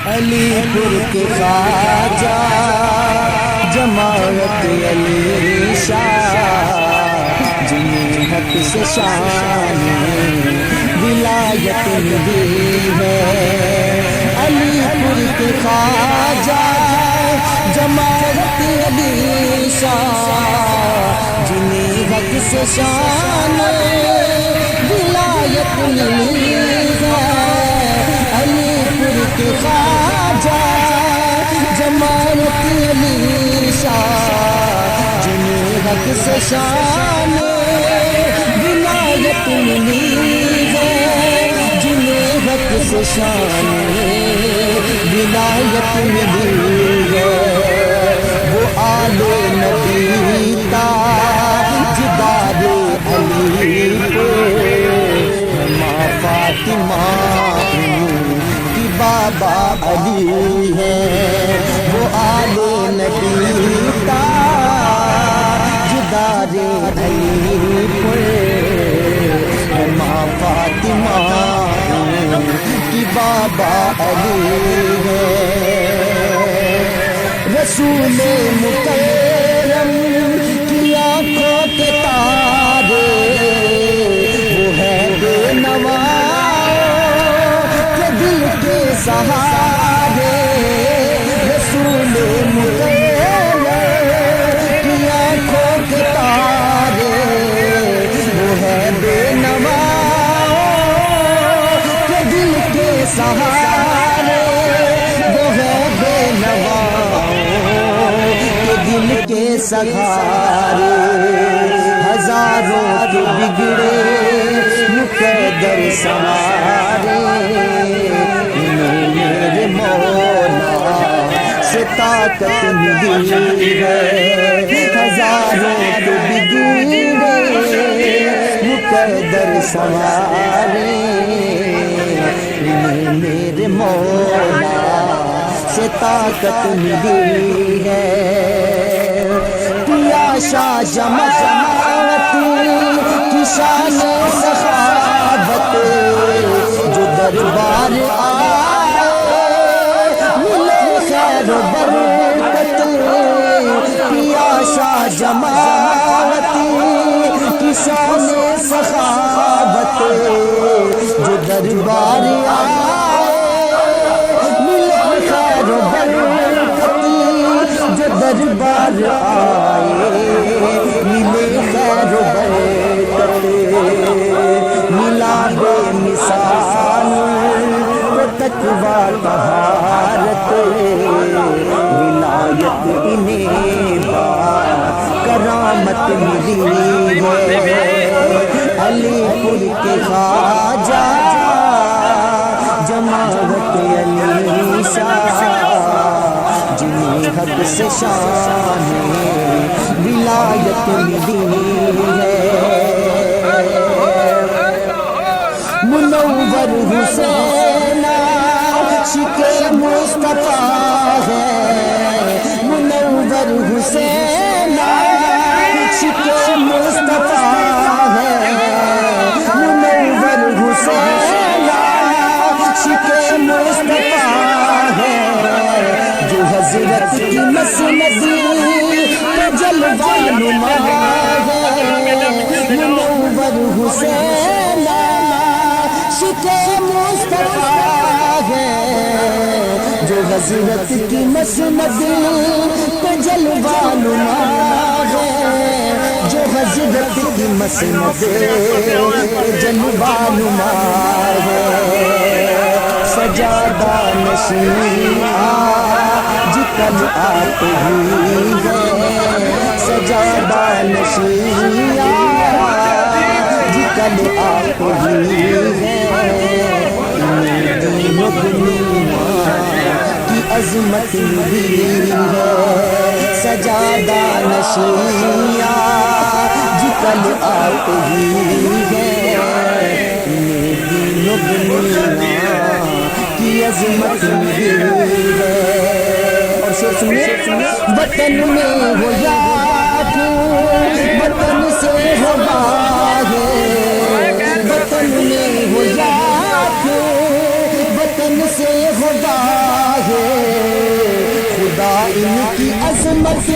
علی پور کے خواجہ جماعت علی شاہ، جنہیں حق سے شان ولایت ملی ہے۔ علی پور کے خواجہ جماعت علی شاہ، جنہیں حق سے شان ولایت ملی ہے۔ علی پور کے خواجہ جماعت علی شاہ، جنہیں حق سے شان ولایت ملی ہے، جنہیں حق سے شان ولایت ملی ہے۔ وہ آل نبی تاجدار علی ماں فاطمہ کی بابا علی ہے۔ وہ آل نبی تاجدار علی ماں فاطمہ کی بابا علی ہے۔ رسول مکرم کی آنکھوں کے تارے، وہ ہے بے نوا کے دل کے سہارے۔ رسول مکرم کی آنکھوں کے تارے، وہ ہے بے نوا کے دل کے سہارے، وہ ہے بے نوا دل کے سہارے۔ ہزاروں کے بگڑے مقدر سوارے، انہیں میرے مولا سے طاقت ملی ہے۔ ہزاروں کے بگڑے مقدر سوارے، انہیں میرے مولا سے طاقت ملی ہے۔ شاہ جماعت کی شان سخاوت، جو دربار آئے ملے خیر و برکت۔ پیا شاہ جماعت کی شان سخاوت، جو دربار آئے ملے خیر و برکت، جو دربار آئے ملے خیر و برکت۔ ملا بے مثال و تقویٰ طہارت، ولایت انہیں با کرامت ملی ہے۔ علی پور کے خواجہ جماعت علی شاہ، جنہیں حق سے شان ولایت ملی ہے۔ منور حسین عاشق مصطفیٰ ہے، منور حسین عاشق مصطفیٰ ہے، منور حسین عاشق مصطفیٰ ہے، جو حضرت کی مسند کا جلوہ نما ہے۔ منور حسین عاشق مصطفیٰ ہے، جو حضرت کی مسند کا جلوہ نما ہے، جو حضرت کی مسند کا جلوہ نما ہے۔ سجادہ نشین آج کل آتے ہی ہے، سجادہ نشین آج کل آتے ہی ہے۔ دین و دنیا کی عظمت ملی ہے، سجادہ نشین آج کل آتے ہی ہے۔ دین و دنیا کی عظمت ملی ہے۔ اور سنیے، وطن میں ہو یاد، وطن سے ہو باغ، وطن میں ہو یاد، وطن سے ہو باغ، ان کی عظمت